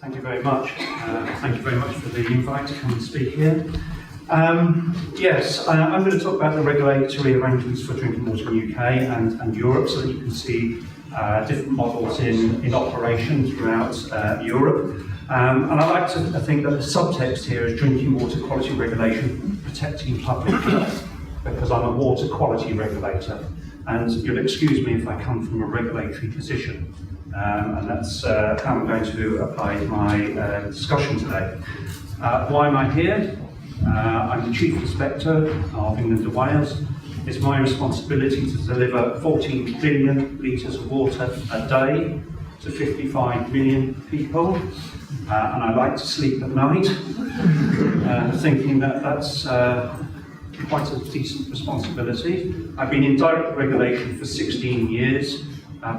Thank you very much. Thank you very much for the invite to come and speak here. Yes, I'm going to talk about the regulatory arrangements for drinking water in the UK and Europe, so that you can see different models in operation throughout Europe. And I like to think that the subtext here is drinking water quality regulation, protecting public health, because I'm a water quality regulator. And you'll excuse me if I come from a regulatory position. And that's how I'm going to apply my discussion today. Why am I here? I'm the Chief Inspector of England and Wales. It's my responsibility to deliver 14 billion litres of water a day to 55 million people. And I like to sleep at night, thinking that that's quite a decent responsibility. I've been in direct regulation for 16 years.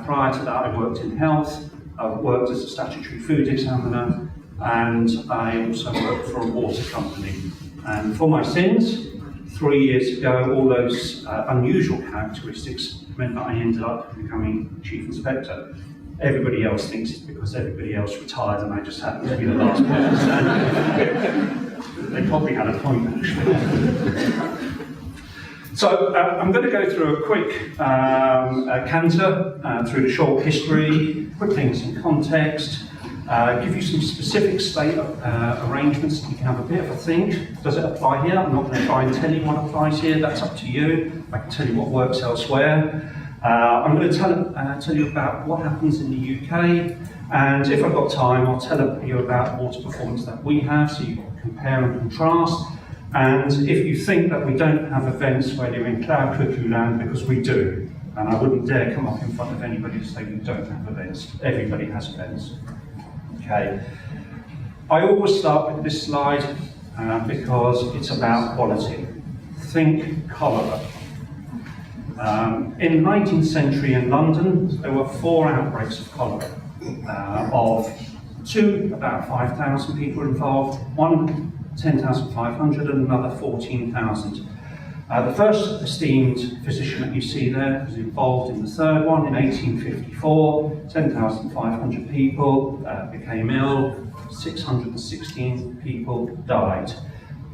Prior to that, I worked in health. I've worked as a statutory food examiner, and I also worked for a water company. And for my sins, 3 years ago, all those unusual characteristics meant that I ended up becoming Chief Inspector. Everybody else thinks it's because everybody else retired and I just happened to be the last person. They probably had a point, actually. So I'm going to go through a quick canter through the short history, put things in context, give you some specific state arrangements so you can have a bit of a think. Does it apply here? I'm not going to try and tell you what applies here, that's up to you. I can tell you what works elsewhere. I'm going to tell you about what happens in the UK, and if I've got time, I'll tell you about water performance that we have, so you can compare and contrast. And if you think that we don't have events where you're in cloud cuckoo land, because we do, and I wouldn't dare come up in front of anybody to say we don't have events. Everybody has events. Okay. I always start with this slide because it's about quality. Think cholera. In the 19th century in London, there were 4 outbreaks of cholera, of 2, about 5,000 people involved, 1, 10,500, and another 14,000. The first esteemed physician that you see there was involved in the third one in 1854. 10,500 people became ill, 616 people died.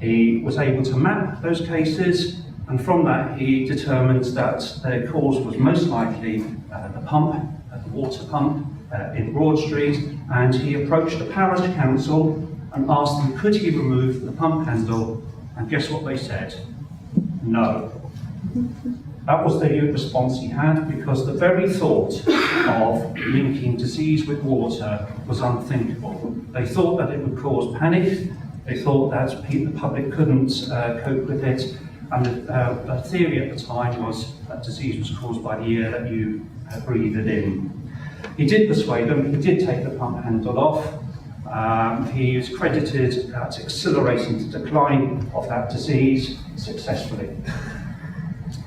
He was able to map those cases, and from that he determined that their cause was most likely the pump, the water pump in Broad Street, and he approached the parish council and asked them, could he remove the pump handle? And guess what they said? No. That was the response he had, because the very thought of linking disease with water was unthinkable. They thought that it would cause panic. They thought that the public couldn't cope with it. And the theory at the time was that disease was caused by the air that you breathed in. He did persuade them. He did take the pump handle off. He is credited at accelerating the decline of that disease successfully.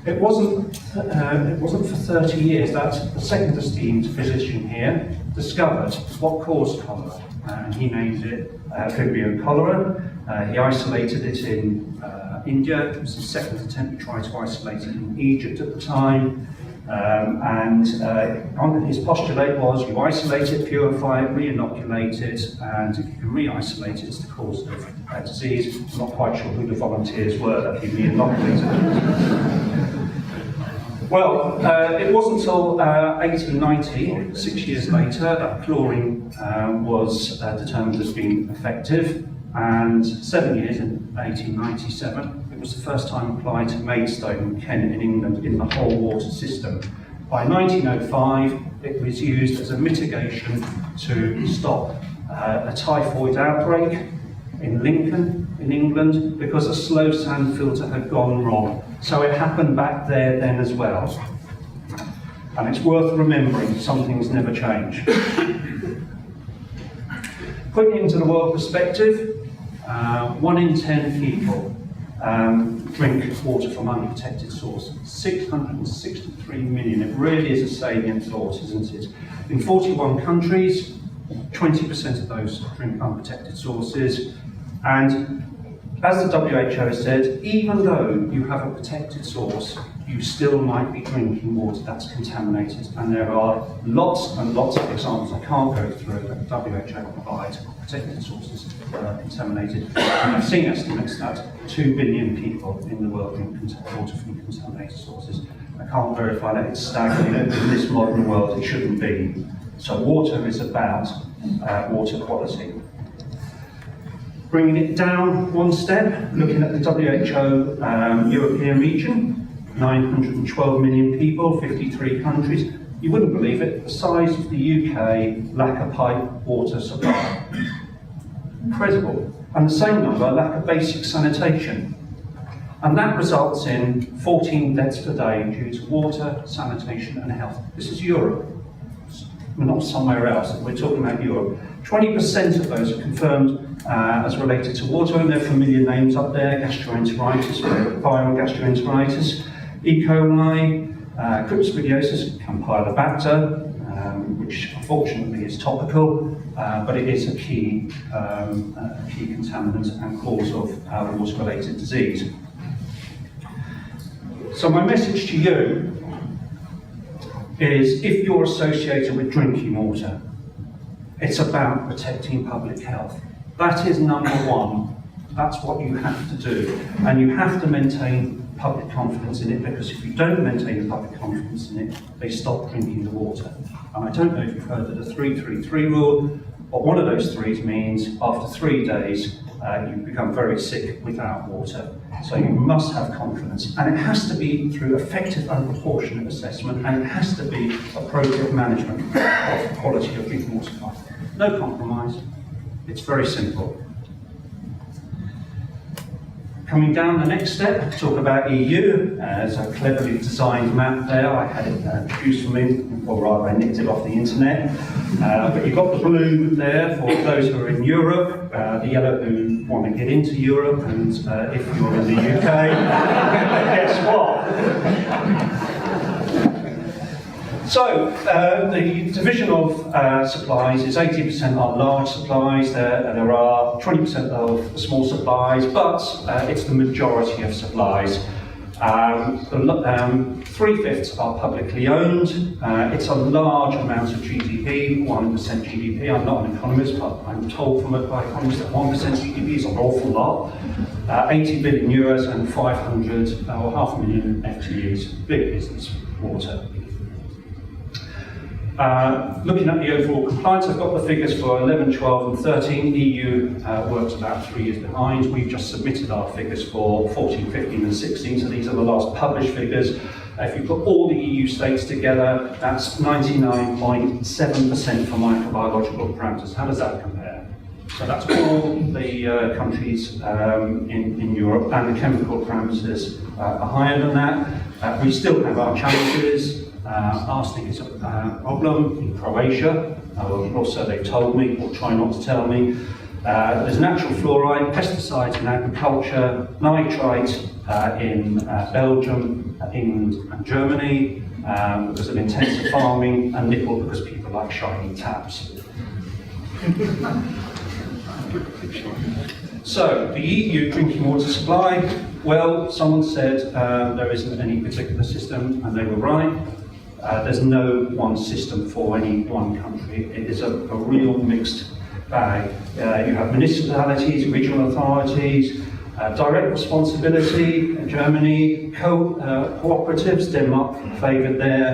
It wasn't for 30 years that the second esteemed physician here discovered what caused cholera, and he named it Vibrio cholera. He isolated it in India. It was his second attempt to try to isolate it in Egypt at the time. His postulate was you isolate it, purify it, re-inoculate it, and if you can re-isolate it, it's the cause of disease. I'm not quite sure who the volunteers were that he re-inoculated. Well, it wasn't until 1890, 6 years later, that chlorine was determined as being effective, and 7 years, in 1897, it was the first time applied to Maidstone and Kent in England in the whole water system. By 1905, it was used as a mitigation to stop a typhoid outbreak in Lincoln, in England, because a slow sand filter had gone wrong. So it happened back there then as well. And it's worth remembering, some things never change. Putting it into the world perspective, 1 in 10 people drink water from unprotected sources. 663 million. It really is a salient thought, isn't it? In 41 countries, 20% of those drink unprotected sources. And as the WHO said, even though you have a protected source, you still might be drinking water that's contaminated. And there are lots and lots of examples, I can't go through, that WHO provides particular sources that are contaminated. And I've seen estimates that 2 billion people in the world drink water from contaminated sources. I can't verify that, it's staggering. In this modern world, it shouldn't be. So water is about water quality. Bringing it down one step, looking at the WHO European region, 912 million people, 53 countries. You wouldn't believe it, the size of the UK lack a pipe water supply. Incredible. And the same number lack of basic sanitation. And that results in 14 deaths per day due to water, sanitation and health. This is Europe. We're not somewhere else, we're talking about Europe. 20% of those are confirmed as related to water, and there are familiar names up there: gastroenteritis, viral gastroenteritis, E. coli, cryptosporidiasis, Campylobacter, which unfortunately is topical, but it is a key contaminant and cause of water-related disease. So my message to you is, if you're associated with drinking water, it's about protecting public health. That is number one. That's what you have to do. And you have to maintain public confidence in it, because if you don't maintain the public confidence in it, they stop drinking the water. And I don't know if you've heard of the 3-3-3 rule, but one of those threes means after 3 days, you become very sick without water. So you must have confidence, and it has to be through effective and proportionate assessment, and it has to be appropriate management of the quality of drinking water supply. No compromise. It's very simple. Coming down the next step, talk about EU. There's a cleverly designed map there. I had it produced for me, or rather I nicked it off the internet. But you've got the blue there for those who are in Europe, the yellow who want to get into Europe, and if you're in the UK, guess what? So, the division of supplies is 80% are large supplies, there are 20% of small supplies, but it's the majority of supplies. 3/5 are publicly owned. It's a large amount of GDP, 1% GDP. I'm not an economist, but I'm told by economists that 1% GDP is an awful lot. 80 billion euros and 500 or 500,000 FTEs. Big business, water. Looking at the overall compliance, I've got the figures for 11, 12 and 13. EU works about 3 years behind. We've just submitted our figures for 14, 15 and 16, so these are the last published figures. If you put all the EU states together, that's 99.7% for microbiological parameters. How does that compare? So that's all the countries in Europe, and the chemical parameters are higher than that. We still have our challenges. Arsenic is a problem in Croatia, or so they've told me, or try not to tell me. There's natural fluoride, pesticides in agriculture, nitrite in Belgium, England and Germany because of intensive farming, and nickel because people like shiny taps. So, the EU drinking water supply, well, someone said there isn't any particular system, and they were right. There's no one system for any one country. It is a real mixed bag. You have municipalities, regional authorities, direct responsibility in Germany, cooperatives, Denmark favoured there,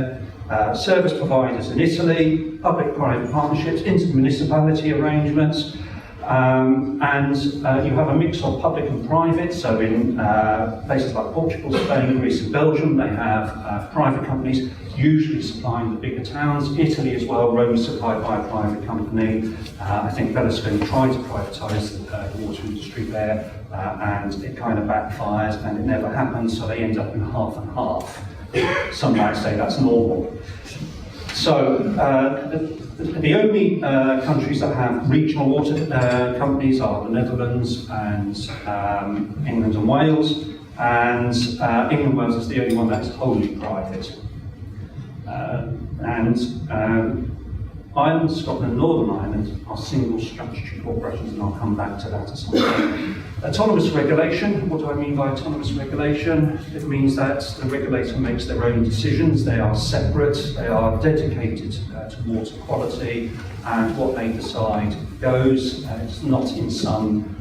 service providers in Italy, public-private partnerships, intermunicipality arrangements, and you have a mix of public and private. So in places like Portugal, Spain, Greece and Belgium, they have private companies usually supplying the bigger towns. Italy as well, Rome is supplied by a private company. I think Berlusconi tried to privatise the water industry there, and it kind of backfires and it never happens, so they end up in half and half. Some might say that's normal. So the only countries that have regional water companies are the Netherlands and England and Wales, and England and Wales is the only one that's wholly private. Ireland, Scotland, Northern Ireland are single statutory corporations, and I'll come back to that at some point. Autonomous regulation, what do I mean by autonomous regulation? It means that the regulator makes their own decisions, they are separate, they are dedicated to water quality, and what they decide goes. It's not in some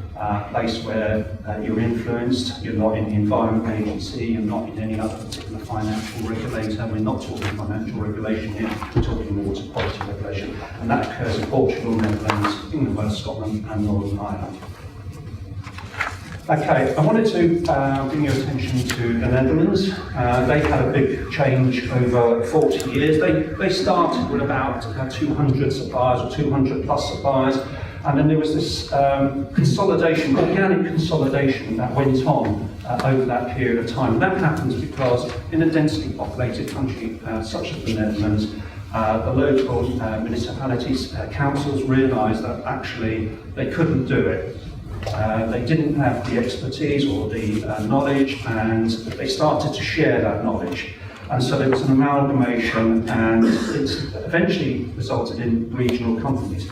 place where you're influenced. You're not in the Environment Agency, you're not in any other particular financial regulator. We're not talking financial regulation here, we're talking water quality regulation. And that occurs in Portugal, Netherlands, England, Wales, Scotland, and Northern Ireland. Okay, I wanted to bring your attention to the Netherlands. They had a big change over 40 years. They started with about 200 suppliers or 200 plus suppliers. And then there was this consolidation, organic consolidation that went on over that period of time. And that happens because in a densely populated country such as the Netherlands, the local municipalities, councils realised that actually they couldn't do it. They didn't have the expertise or the knowledge, and they started to share that knowledge. And so there was an amalgamation, and it eventually resulted in regional companies.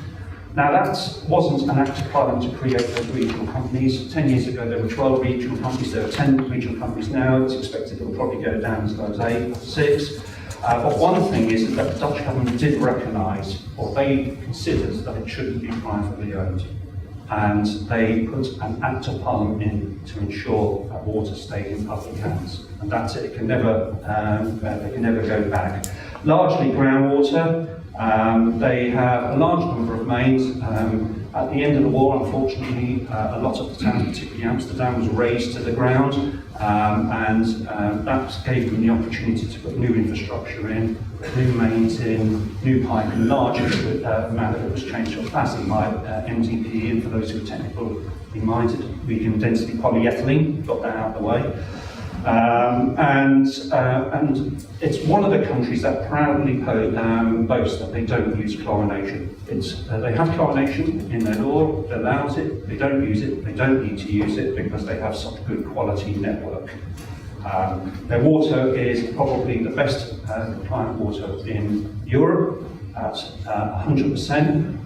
Now that wasn't an act of Parliament to create those regional companies. 10 years ago there were 12 regional companies, there are 10 regional companies now. It's expected it will probably go down as low as 8 or 6. But one thing is that the Dutch government did recognise, or they considered, that it shouldn't be privately owned. And they put an act of Parliament in to ensure that water stayed in public hands. And that's it, they can never go back. Largely groundwater. They have a large number of mains. At the end of the war, unfortunately, a lot of the towns, particularly Amsterdam, was razed to the ground, and that gave them the opportunity to put new infrastructure in, new mains in, new piping, large amount of it was changed to plastic pipe, MDPE, and for those who are technically minded, medium density polyethylene, got that out of the way. And it's one of the countries that proudly boast that they don't use chlorination. They have chlorination in their law, it allows it, they don't use it, they don't need to use it because they have such good quality network. Their water is probably the best compliant water in Europe at 100%.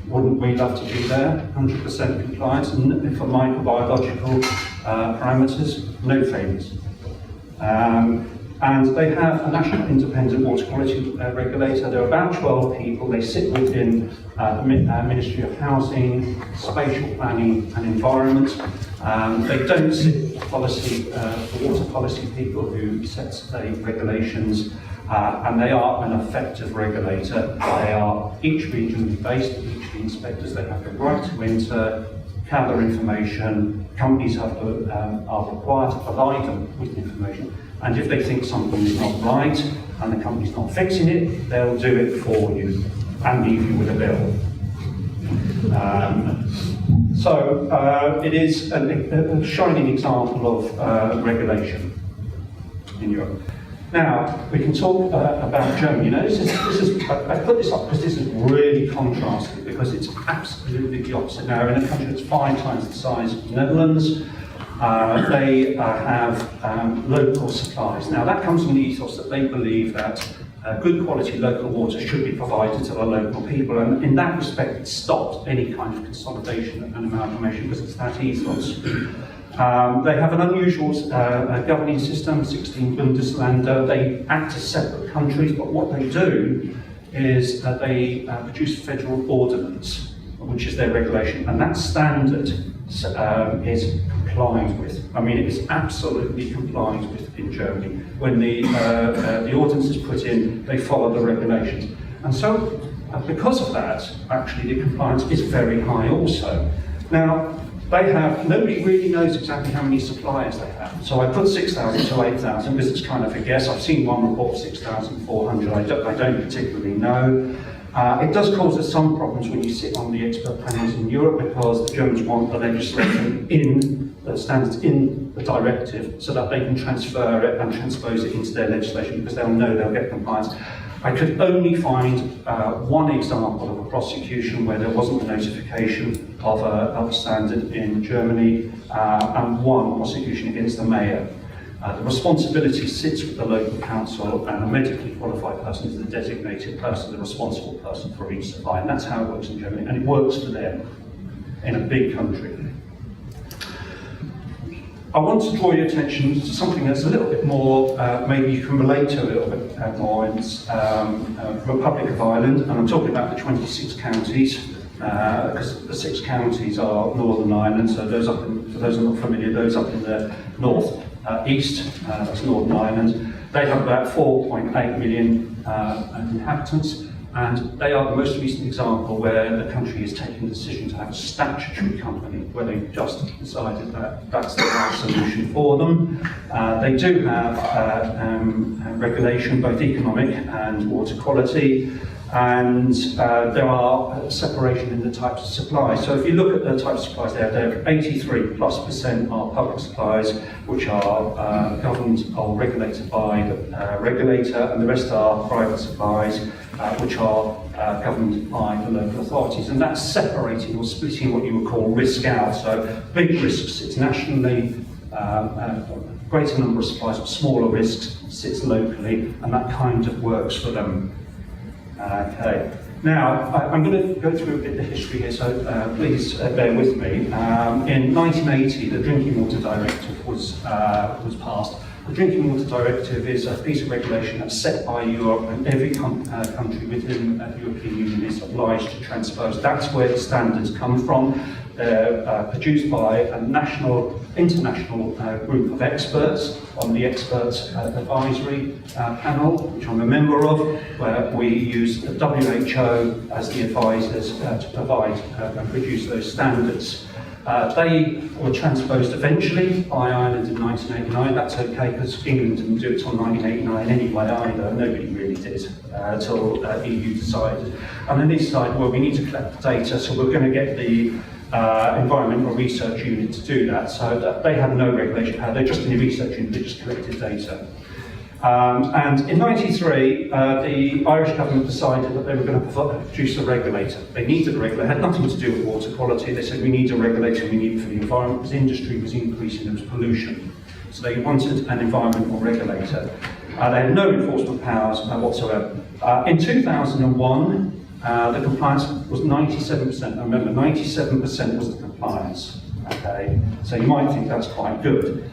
Wouldn't we love to be there? 100% compliance, and for microbiological parameters, no failures. And they have a national independent water quality regulator. There are about 12 people. They sit within the Ministry of Housing, Spatial Planning and Environment. They don't sit policy, the water policy people who set the regulations, and they are an effective regulator. They are each regionally based, each of the inspectors. They have the right to enter, gather information. Companies are required to provide them with information. And if they think something is not right and the company's not fixing it, they'll do it for you and leave you with a bill. It is a shining example of regulation in Europe. Now, we can talk about Germany. Now, I put this up because this is really contrasting, because it's absolutely the opposite. Now, in a country that's 5 times the size of the Netherlands, they have local supplies. Now, that comes from the ethos that they believe that good quality local water should be provided to the local people, and in that respect, it stopped any kind of consolidation and amalgamation because it's that ethos. They have an unusual governing system, 16 Bundesländer. They act as separate countries, but what they do is that they produce federal ordinance, which is their regulation, and that standard is complied with. I mean, it is absolutely complied with in Germany. When the ordinance is put in, they follow the regulations. And so, because of that, actually the compliance is very high also. Now, nobody really knows exactly how many suppliers they have. So I put 6,000 to 8,000 because it's kind of a guess. I've seen one report of 6,400. I don't particularly know. It does cause us some problems when you sit on the expert panels in Europe, because the Germans want the legislation in the standards in the directive so that they can transfer it and transpose it into their legislation, because they'll know they'll get compliance. I could only find one example of a prosecution where there wasn't a notification of a standard in Germany, and one prosecution against the mayor. The responsibility sits with the local council, and a medically qualified person is the designated person, the responsible person for each supply, and that's how it works in Germany, and it works for them in a big country. I want to draw your attention to something that's a little bit more, maybe you can relate to a little bit more, in the Republic of Ireland, and I'm talking about the 26 counties, because the 6 counties are Northern Ireland, so those up in, for those who are not familiar, those up in the north, east, that's Northern Ireland. They have about 4.8 million inhabitants, and they are the most recent example where the country has taken the decision to have a statutory company, where they've just decided that that's the right solution for them. They do have regulation, both economic and water quality, and there are separation in the types of supplies. So if you look at the types of supplies there, 83+% are public supplies, which are governed or regulated by the regulator, and the rest are private supplies, which are governed by the local authorities. And that's separating or splitting what you would call risk out. So big risks sits nationally, greater number of supplies, but smaller risks sits locally, and that kind of works for them. Okay. Now, I'm going to go through a bit of the history here, so please bear with me. In 1980, the Drinking Water Directive was passed. The Drinking Water Directive is a piece of regulation that's set by Europe, and every country within the European Union is obliged to transpose. That's where the standards come from. They're produced by a international group of experts on the Experts Advisory Panel, which I'm a member of, where we use the WHO as the advisors to provide and produce those standards. They were transposed eventually by Ireland in 1989. That's okay, because England didn't do it until 1989 anyway either. Nobody really did until EU decided. And then they decided, well, we need to collect the data, so we're going to get the Environmental Research Unit to do that. So they had no regulation power. They're just in the research unit, they just collected data. And in '93, the Irish government decided that they were going to produce a regulator. They needed a regulator. It had nothing to do with water quality. They said, we need a regulator, we need it for the environment, because industry was increasing, there was pollution. So they wanted an environmental regulator. They had no enforcement powers whatsoever. In 2001, the compliance was 97%. Now remember, 97% was the compliance. Okay, so you might think that's quite good.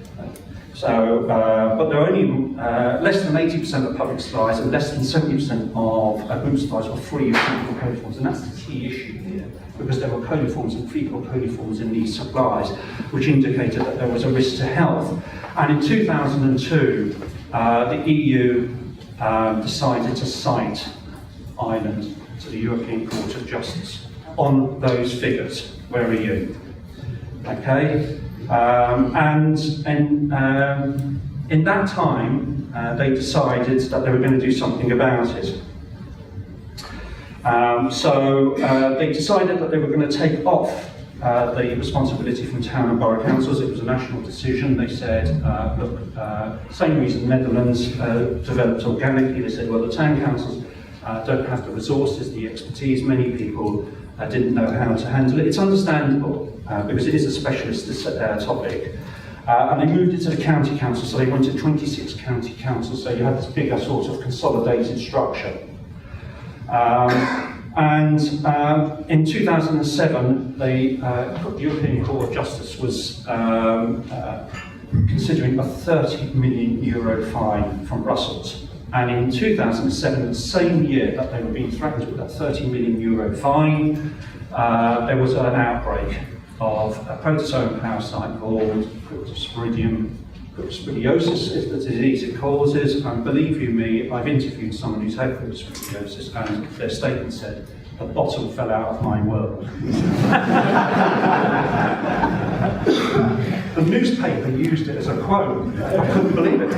So, but there are only less than 80% of public supplies and less than 70% of group supplies were free of fecal coliforms, and that's the key issue here, because there were coliforms and fecal coliforms in these supplies, which indicated that there was a risk to health. And in 2002, the EU decided to cite Ireland to the European Court of Justice on those figures. Where are you? Okay. In that time, they decided that they were going to do something about it. They decided that they were going to take off the responsibility from town and borough councils. It was a national decision. They said, look, same reason Netherlands developed organically. They said, well, the town councils don't have the resources, the expertise. Many people didn't know how to handle it. It's understandable, because it is a specialist topic. And they moved it to the county council, so they went to 26 county councils, so you had this bigger sort of consolidated structure. In 2007, the European Court of Justice was considering a €30 million fine from Brussels. And in 2007, the same year that they were being threatened with that €30 million fine, there was an outbreak of a protozoan parasite called Cryptosporidium cryptosporidiosis is the disease it causes. And believe you me, I've interviewed someone who's had cryptosporidiosis, and their statement said, the bottom fell out of my world. The newspaper used it as a quote. I couldn't believe it.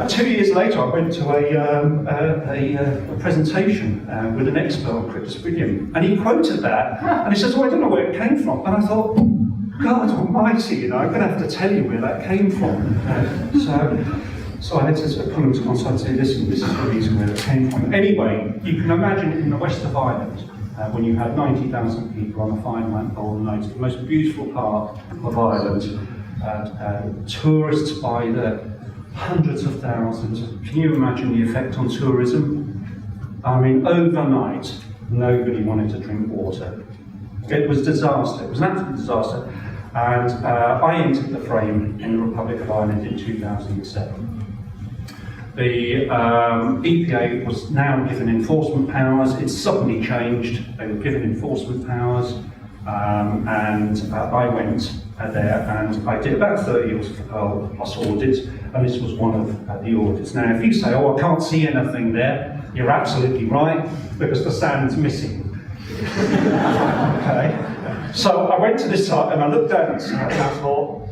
2 years later, I went to a presentation with an expert on Cryptosporidium, and he quoted that, and he says, "Oh, I don't know where it came from." And I thought, God Almighty, you know, I'm going to have to tell you where that came from. So I had to pull him to one side and say, listen, this is the reason where it came from. Anyway, you can imagine in the west of Ireland, when you had 90,000 people on a fine golden night, the most beautiful part of Ireland, tourists by the hundreds of thousands. Can you imagine the effect on tourism? I mean, overnight, nobody wanted to drink water. It was disaster. It was an absolute disaster. And I entered the frame in the Republic of Ireland in 2007. The EPA was now given enforcement powers. It suddenly changed. They were given enforcement powers, and I went there and I did about 30 plus audits, and this was one of the audits. Now, if you say, "Oh, I can't see anything there," you're absolutely right, because the sand's missing. Okay. So I went to this site and I looked down at the site and I thought,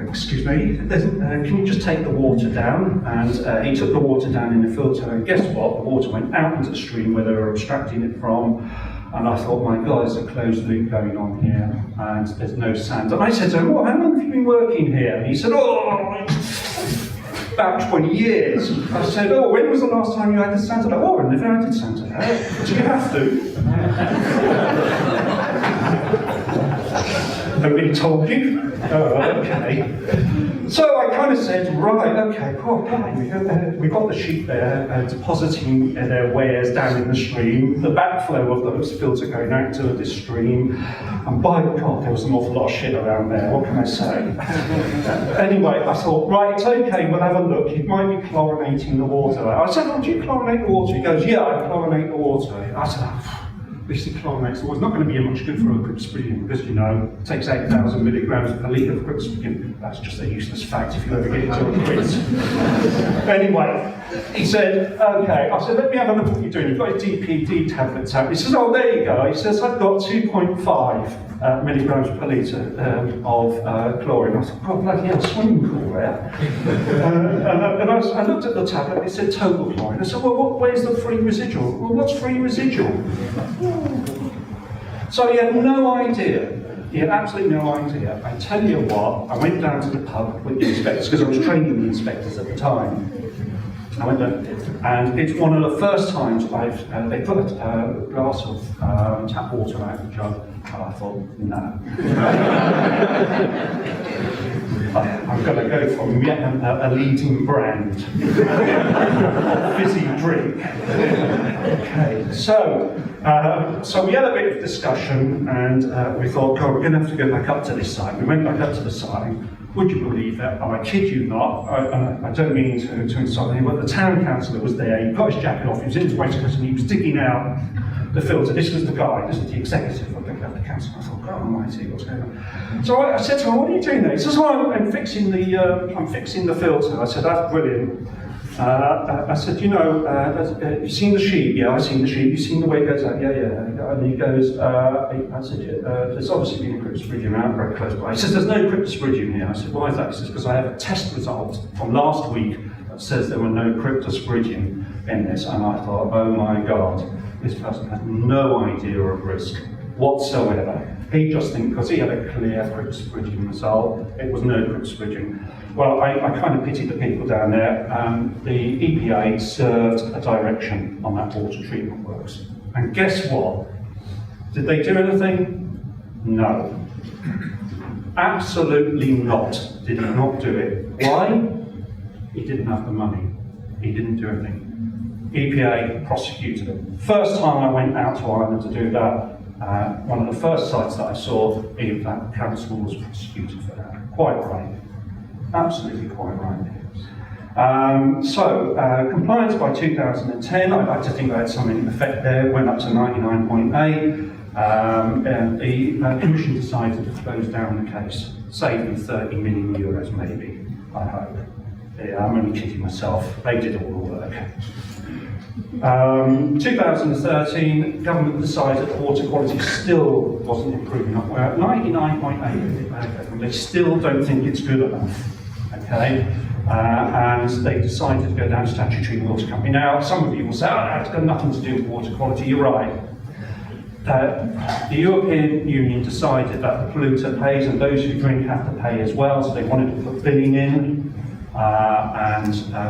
"Excuse me, can you just take the water down?" And he took the water down in the filter, and guess what? The water went out into the stream where they were abstracting it from. And I thought, my God, there's a closed loop going on here, and there's no sand. And I said to him, "Well, how long have you been working here?" And he said, "Oh, about 20 years. I said, "Oh, when was the last time you had the sand?" Like, "Oh, I never had the sand. Do you have to?" Nobody told you? Oh, okay. So I kind of said, right, okay, cool, we've got the sheep there depositing their wares down in the stream, the backflow of those filter going out to this stream, and by God, there was an awful lot of shit around there, what can I say? Anyway, I thought, right, it's okay, we'll have a look, it might be chlorinating the water. I said, "Oh, do you chlorinate the water?" He goes, "Yeah, I chlorinate the water." I said, "This chlorinates, well, it's not going to be much good for a cryptosporidium because, you know, it takes 8,000 milligrams per litre of cryptosporidium." That's just a useless fact if you ever get into a quiz. Anyway, he said, "Okay." I said, "Let me have a look at what you're doing. You've got your DPD tablets out." He says, "Oh, there you go." He says, "I've got 2.5 milligrams per litre of chlorine." I said, "God, bloody hell, swimming pool there." And I looked at the tablet, it said total chlorine. I said, "Well, where's the free residual?" "Well, what's free residual?" So he had no idea. He had absolutely no idea. I tell you what, I went down to the pub with the inspectors, because I was training the inspectors at the time. I went there, and it's one of the first times they put a glass of tap water out of the jug, and I thought, no. I'm going to go for a leading brand fizzy drink. Okay, so we had a bit of discussion, and we thought, God, we're going to have to go back up to this site. We went back up to the site. Would you believe that? And I kid you not, I don't mean to insult him, but the town councillor was there. He got his jacket off, he was in his waistcoat, and he was digging out the filter. This was the guy, this was the executive of the council. I thought, God almighty, what's going on? So I said to him, "What are you doing there?" He says, "Oh, I'm fixing the filter." I said, "That's brilliant." I said, "You know, you've seen the sheep?" "Yeah, I've seen the sheep." "You've seen the way it goes out?" "Yeah, yeah." And he goes, I said, "There's obviously been a cryptosporidium outbreak close by." He says, "There's no cryptosporidium here." I said, "Why is that?" He says, "Because I have a test result from last week that says there were no cryptosporidium in this." And I thought, oh my God, this person has no idea of risk whatsoever. He just thinks, because he had a clear cryptosporidium result, it was no cryptosporidium. Well, I kind of pitied the people down there. The EPA served a direction on that water treatment works. And guess what? Did they do anything? No. Absolutely not. Did he not do it? Why? He didn't have the money. He didn't do anything. EPA prosecuted him. First time I went out to Ireland to do that, one of the first sites that I saw, in fact, council was prosecuted for that. Quite right. Absolutely quite right. Compliance by 2010, I'd like to think I had something in effect there, went up to 99.8, and the Commission decided to close down the case, saving 30 million euros maybe, I hope. Yeah, I'm only kidding myself, they did all the work. 2013, government decided that water quality still wasn't improving up. We're at 99.8, they still don't think it's good enough. Okay, and they decided to go down statutory water company. Now, some of you will say, "Oh, it's got nothing to do with water quality." You're right. The European Union decided that the polluter pays, and those who drink have to pay as well. So they wanted to put billing in.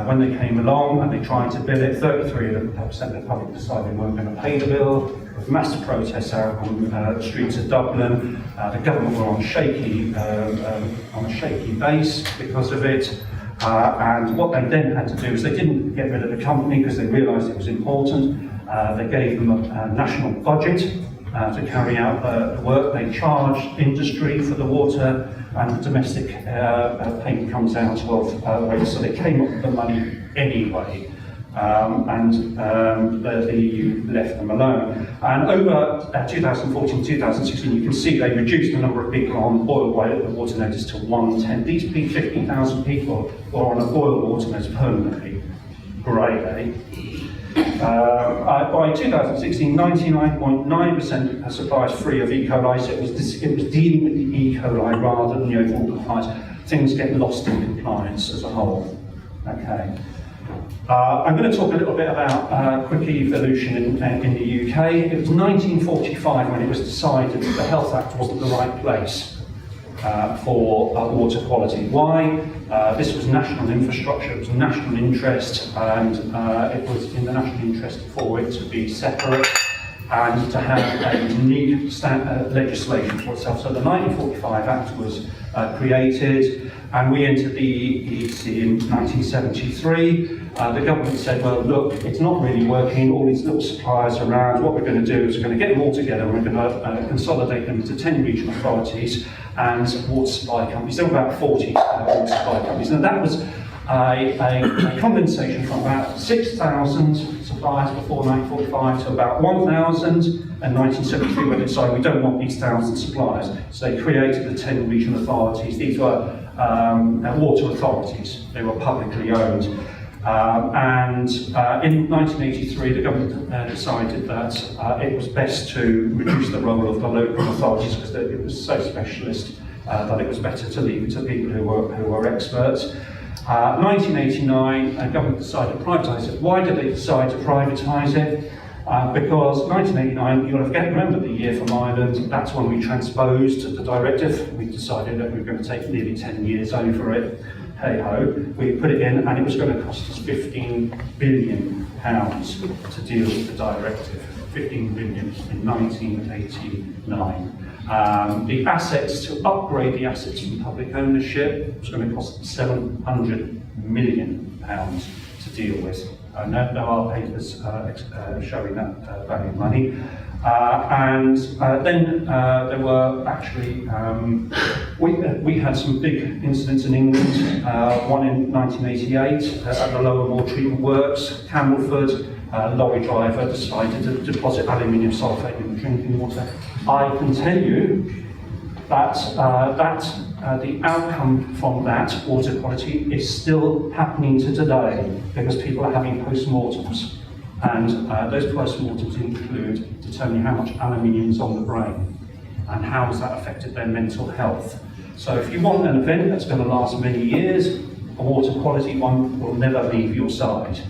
When they came along and they tried to bill it, 33% of the public decided they weren't going to pay the bill. There was massive protests out on the streets of Dublin. The government were on a shaky base because of it. And what they then had to do is they didn't get rid of the company because they realised it was important. They gave them a national budget to carry out the work. They charged industry for the water, and the domestic payment comes out of waste. So they came up with the money anyway. The EU left them alone. And over 2014-2016, you can see they reduced the number of people on boil water notice to 110. These 50,000 people were on a boil water notice permanently. Great, eh? By 2016, 99.9% of suppliers free of E. coli, so it was dealing with the E. coli rather than the overall compliance. Things get lost in compliance as a whole. Okay. I'm going to talk a little bit about quick evolution in the UK. It was 1945 when it was decided that the Health Act wasn't the right place for water quality. Why? This was national infrastructure, it was national interest, and it was in the national interest for it to be separate and to have a unique legislation for itself. So the 1945 Act was created, and we entered the EEC in 1973. The government said, well, look, it's not really working, all these little suppliers around, what we're going to do is we're going to get them all together, we're going to consolidate them into 10 regional authorities and water supply companies. There were about 40 water supply companies. And that was a condensation from about 6,000 suppliers before 1945 to about 1,000 in 1973 when they decided we don't want these 1,000 suppliers. So they created the 10 regional authorities. These were water authorities. They were publicly owned. In 1983, the government decided that it was best to reduce the role of the local authorities because it was so specialist that it was better to leave it to people who were experts. 1989, the government decided to privatise it. Why did they decide to privatise it? Because 1989, you'll remember the year from Ireland, that's when we transposed the directive. We decided that we were going to take nearly 10 years over it. Hey ho, we put it in and it was going to cost us £15 billion to deal with the directive. 15 billion in 1989. The assets, to upgrade the assets from public ownership, was going to cost £700 million to deal with. There are papers showing that value of money. Then there were actually, we had some big incidents in England, one in 1988 at the Lower Moor Treatment Works, Camelford. Lorry driver decided to deposit aluminium sulphate in the drinking water. I can tell you that the outcome from that water quality is still happening to today because people are having post-mortems. And those post-mortems include determining how much aluminium is on the brain and how has that affected their mental health. So if you want an event that's going to last many years, a water quality one will never leave your side.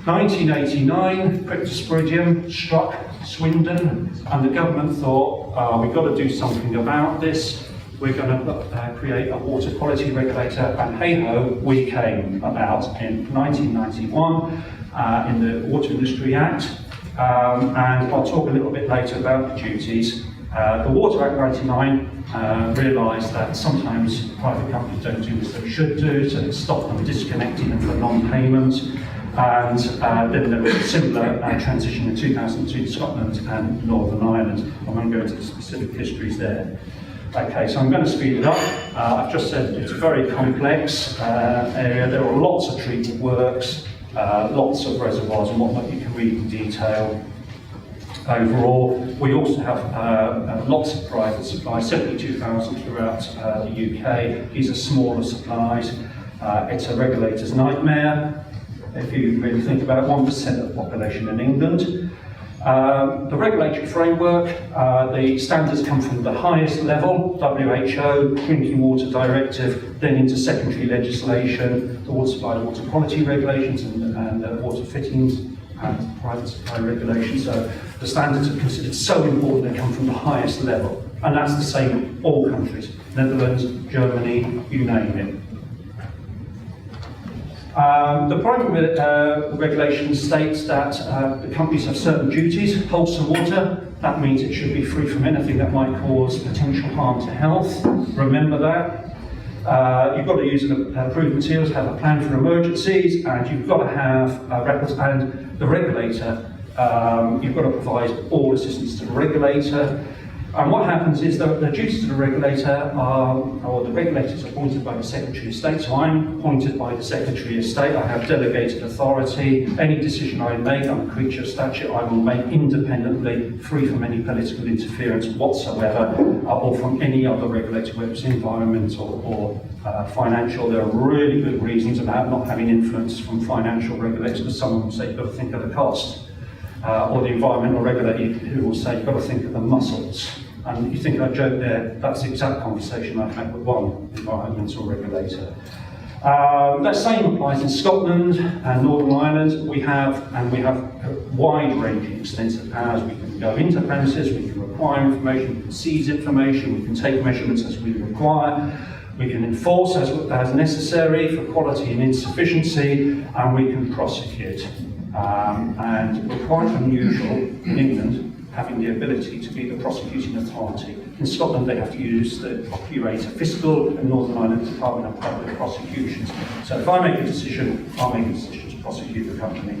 1989, Cryptosporidium struck Swindon, and the government thought, we've got to do something about this. We're going to create a water quality regulator, and hey-ho, we came about in 1991 in the Water Industry Act, and I'll talk a little bit later about the duties. The Water Act 99 realised that sometimes private companies don't do as they should do, so it stopped them disconnecting them for non-payment. And then there was a similar transition in 2002 to Scotland and Northern Ireland. I won't go into the specific histories there. Okay, so I'm going to speed it up. I've just said it's a very complex area. There are lots of treated works, lots of reservoirs and whatnot you can read in detail. Overall, we also have lots of private supplies, 72,000 throughout the UK. These are smaller supplies. It's a regulator's nightmare. If you really think about it, 1% of the population in England. The regulatory framework, the standards come from the highest level, WHO, Drinking Water Directive, then into secondary legislation, the water supply and water quality regulations and water fittings and private supply regulations. So the standards are considered so important they come from the highest level. And that's the same in all countries, Netherlands, Germany, you name it. The private regulation states that the companies have certain duties. Wholesome water, that means it should be free from anything that might cause potential harm to health. Remember that. You've got to use approved materials, have a plan for emergencies, and you've got to have records. And the regulator, you've got to provide all assistance to the regulator. And what happens is that the duties of the regulator are, or the regulator is appointed by the Secretary of State, so I'm appointed by the Secretary of State. I have delegated authority. Any decision I make, I'm a creature of statute, I will make independently, free from any political interference whatsoever, or from any other regulator, whether it's environmental or financial. There are really good reasons about not having influence from financial regulators, because someone will say you've got to think of the cost. Or the environmental regulator who will say you've got to think of the muscles. And you think I joke there, that's the exact conversation I've had with one environmental regulator. That same applies in Scotland and Northern Ireland. We have wide-ranging extensive powers. We can go into premises, we can require information, we can seize information, we can take measurements as we require. We can enforce as necessary for quality and insufficiency, and we can prosecute. And we're quite unusual in England having the ability to be the prosecuting authority. In Scotland they have to use the Procurator Fiscal, and Northern Ireland Department of Public Prosecutions. So if I make a decision, I'll make a decision to prosecute the company.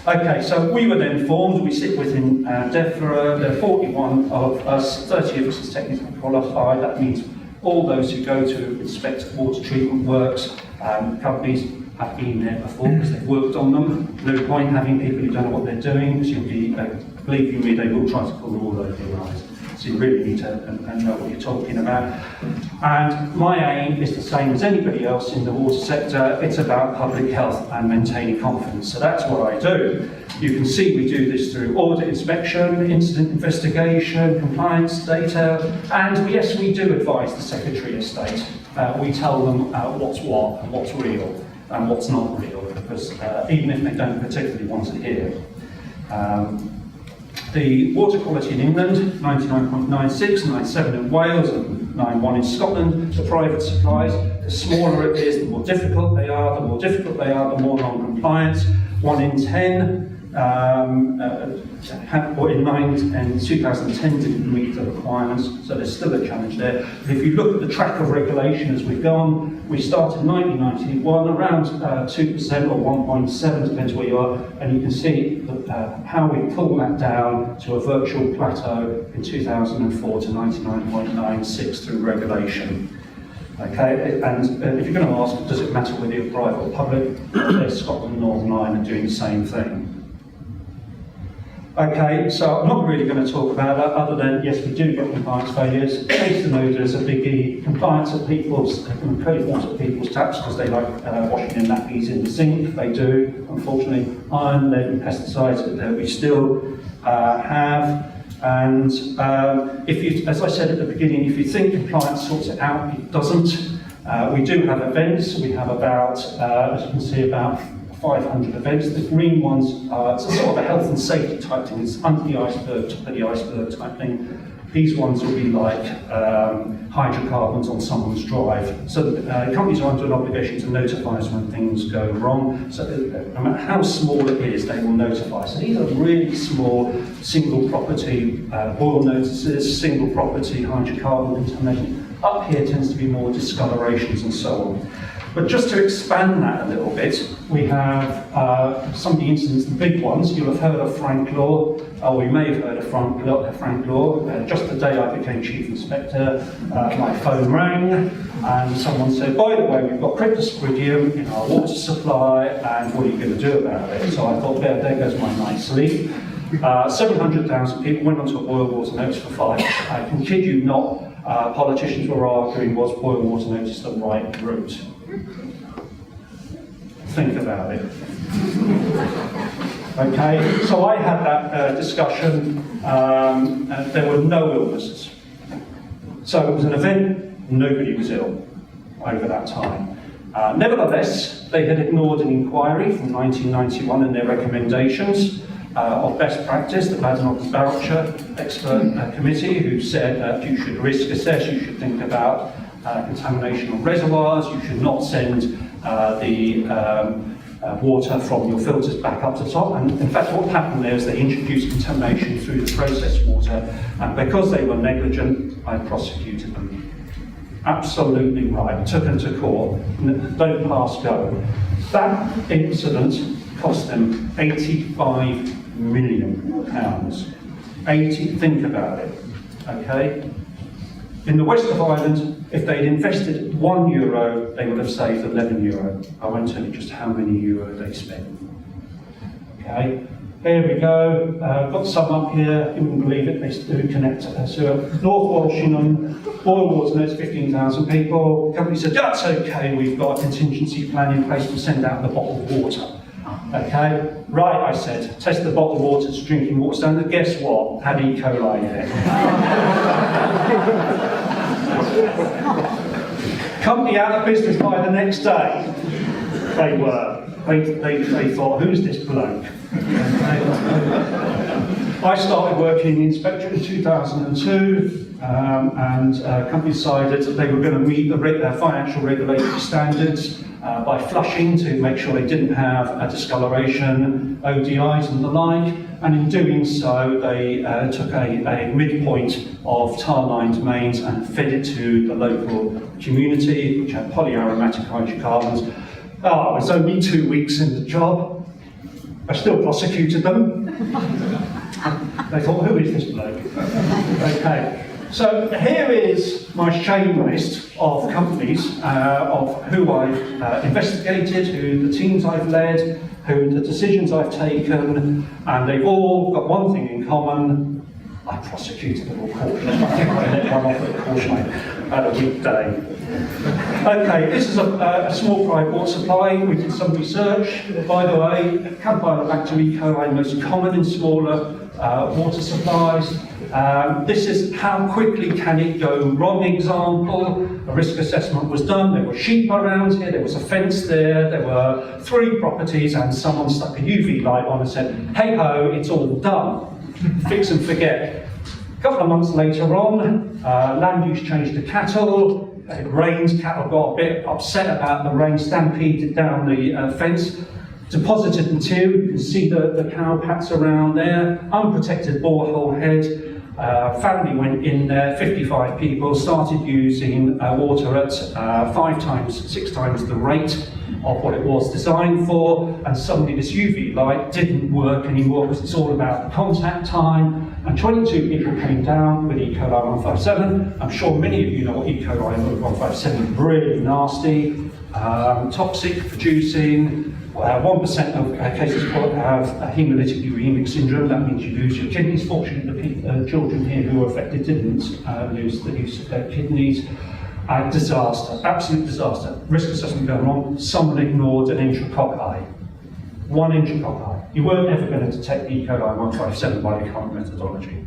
Okay, so we were then formed, we sit within DEFRA, there are 41 of us, 30 of us is technically qualified. That means all those who go to inspect water treatment works, companies have been there before because they've worked on them. No point having people who don't know what they're doing, because you'll be, believe you me, they will try to pull the wool over your eyes. So you really need to know what you're talking about. And my aim is the same as anybody else in the water sector. It's about public health and maintaining confidence. So that's what I do. You can see we do this through audit, inspection, incident investigation, compliance data, and yes, we do advise the Secretary of State. We tell them what's what and what's real and what's not real, because even if they don't particularly want to hear. The water quality in England, 99.96, 97 in Wales, and 91 in Scotland. The private supplies, the smaller it is, the more difficult they are. The more difficult they are, the more non-compliance. 1 in 10, or in 2010 didn't meet the requirements, so there's still a challenge there. But if you look at the track of regulation as we've gone, we started in 1991, around 2% or 1.7, depends where you are, and you can see how we pull that down to a virtual plateau in 2004 to 99.96 through regulation. Okay, and if you're going to ask, does it matter whether you're private or public? There's Scotland and Northern Ireland doing the same thing. Okay, so I'm not really going to talk about that, other than, yes, we do get compliance failures. Taste and odour is a biggie. Compliance at people's, credit water at people's taps, because they like washing their nappies in the sink. They do, unfortunately. Iron, lead and pesticides that we still have. And if you, as I said at the beginning, if you think compliance sorts it out, it doesn't. We do have events. We have about, as you can see, about 500 events. The green ones, it's a sort of a health and safety type thing. It's under the iceberg, top of the iceberg type thing. These ones will be like hydrocarbons on someone's drive. So companies are under an obligation to notify us when things go wrong. So no matter how small it is, they will notify. So these are really small single property boil notices, single property hydrocarbon contamination. Up here tends to be more discolorations and so on. But just to expand that a little bit, we have some of the incidents, the big ones. You'll have heard of Frank Law, or you may have heard of Frank Law. Just the day I became Chief Inspector, my phone rang, and someone said, by the way, we've got cryptosporidium in our water supply, and what are you going to do about it? So I thought, there goes my night's sleep. 700,000 people went onto a boil water notice for fire. I can kid you not, politicians were arguing, was boil water notice the right route? Think about it. Okay, so I had that discussion, and there were no illnesses. So it was an event, nobody was ill over that time. Nevertheless, they had ignored an inquiry from 1991 and their recommendations of best practice, the Badenoch-Barrockshire expert committee, who said that you should risk assess, you should think about contamination of reservoirs, you should not send the water from your filters back up to top. And in fact, what happened there is they introduced contamination through the processed water, and because they were negligent, I prosecuted them. Absolutely right. Took them to court. Don't pass go. That incident cost them £85 million. Think about it. Okay? In the west of Ireland, if they'd invested €1, they would have saved €11. I won't tell you just how many euro they spent. Okay? Here we go. Got some up here. You wouldn't believe it. They do connect to North Walshingham. Boil water needs 15,000 people. The company said, that's okay. We've got a contingency plan in place to send out the bottled water. Okay? Right, I said. Test the bottled water to drinking water standard. Guess what? Had E. coli in it. Company out of business by the next day. They were. They thought, who's this bloke? I started working in the inspectorate in 2002, and company decided that they were going to meet their financial regulatory standards by flushing to make sure they didn't have a discoloration, ODIs and the like, and in doing so they took a midpoint of tar-lined mains and fed it to the local community, which had polyaromatic hydrocarbons. I was only 2 weeks in the job. I still prosecuted them. They thought, who is this bloke? Okay, so here is my shame list of companies of who I've investigated, who the teams I've led, who the decisions I've taken, and they've all got one thing in common. I prosecuted them all caution. I think I let one off at caution at a weekday. Okay, this is a small private water supply. We did some research. By the way, Campylobacter E. coli, most common in smaller water supplies. This is how quickly can it go wrong example. A risk assessment was done. There were sheep around here. There was a fence there. There were 3 properties, and someone stuck a UV light on and said, hey ho, it's all done. Fix and forget. A couple of months later on, land use changed to cattle. It rained, cattle got a bit upset about the rain, stampeded down the fence, deposited material. You can see the cow pats around there, unprotected borehole head. Family went in there, 55 people, started using water at 6 times the rate of what it was designed for, and suddenly this UV light didn't work anymore because it's all about the contact time. And 22 people came down with E. coli 157. I'm sure many of you know what E. coli 157 is. Really nasty, toxic, producing. 1% of cases have a hemolytic uremic syndrome. That means you lose your kidneys. Fortunately, the children here who were affected didn't lose the use of their kidneys. Disaster, absolute disaster. Risk assessment going wrong. Someone ignored an intracocci. 1 intracocci. You weren't ever going to detect E. coli 157 by the current methodology.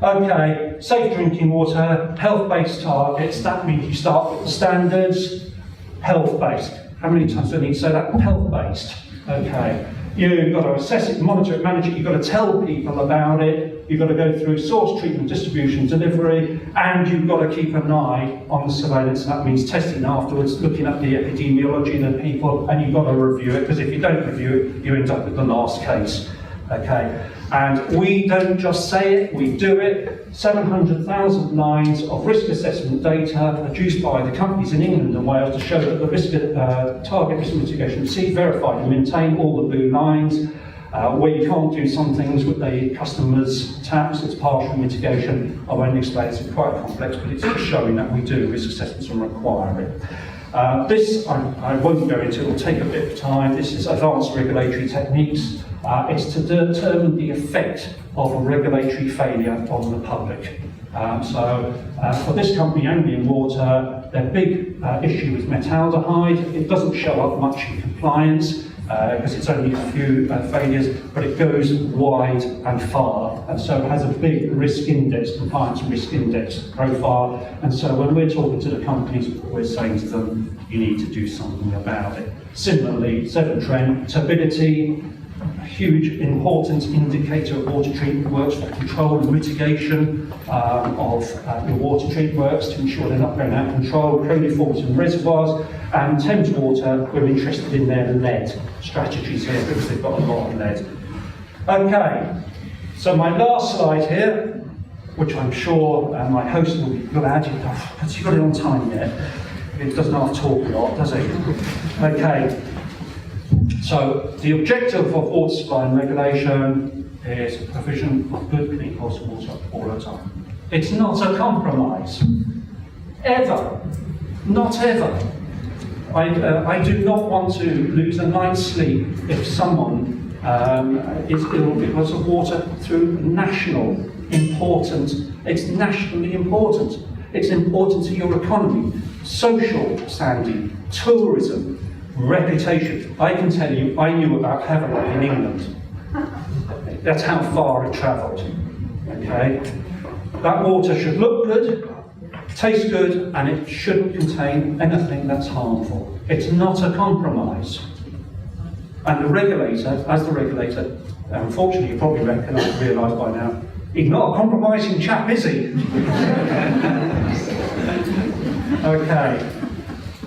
Okay, safe drinking water, health-based targets. That means you start with the standards, health-based. How many times do I need to say that? Health-based. Okay. You've got to assess it, monitor it, manage it. You've got to tell people about it. You've got to go through source, treatment, distribution, delivery, and you've got to keep an eye on the surveillance. And that means testing afterwards, looking at the epidemiology of the people, and you've got to review it, because if you don't review it, you end up with the last case. Okay. And we don't just say it, we do it. 700,000 lines of risk assessment data produced by the companies in England and Wales to show that the risk, target risk mitigation received, verified and maintained all the blue lines. Where you can't do some things with the customer's taps, it's partial mitigation. I won't explain, it's quite complex, but it's just showing that we do risk assessments and require it. This, I won't go into, it will take a bit of time. This is advanced regulatory techniques. It's to determine the effect of a regulatory failure on the public. For this company, Anglian Water, their big issue is metaldehyde. It doesn't show up much in compliance because it's only a few failures, but it goes wide and far, and so it has a big risk index, compliance risk index profile. And so when we're talking to the companies, we're saying to them, you need to do something about it. Similarly, Severn Trent, turbidity, a huge important indicator of water treatment works for control and mitigation of your water treatment works to ensure they're not going out of control, coliforms and reservoirs. And Thames Water, we're interested in their lead strategies here because they've got a lot of lead. Okay, so my last slide here which I'm sure my host will be glad has he got it on time yet? It doesn't have to talk a lot, does it? Okay. So the objective of water supply and regulation is provision of good, clean, wholesome water all the time. It's not a compromise. Ever. Not ever. I do not want to lose a night's sleep if someone is ill because of water through national importance. It's nationally important. It's important to your economy, social standing, tourism, reputation. I can tell you, I knew about Havelock in England. That's how far it travelled. Okay? That water should look good, taste good, and it shouldn't contain anything that's harmful. It's not a compromise. And the regulator, as the regulator, unfortunately you probably realise by now, he's not a compromising chap, is he? Okay.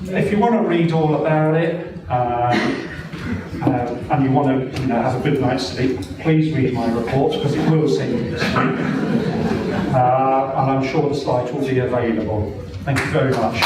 If you want to read all about it, and you want to have a good night's sleep, please read my report, because it will send you to sleep. And I'm sure the slides will be available. Thank you very much.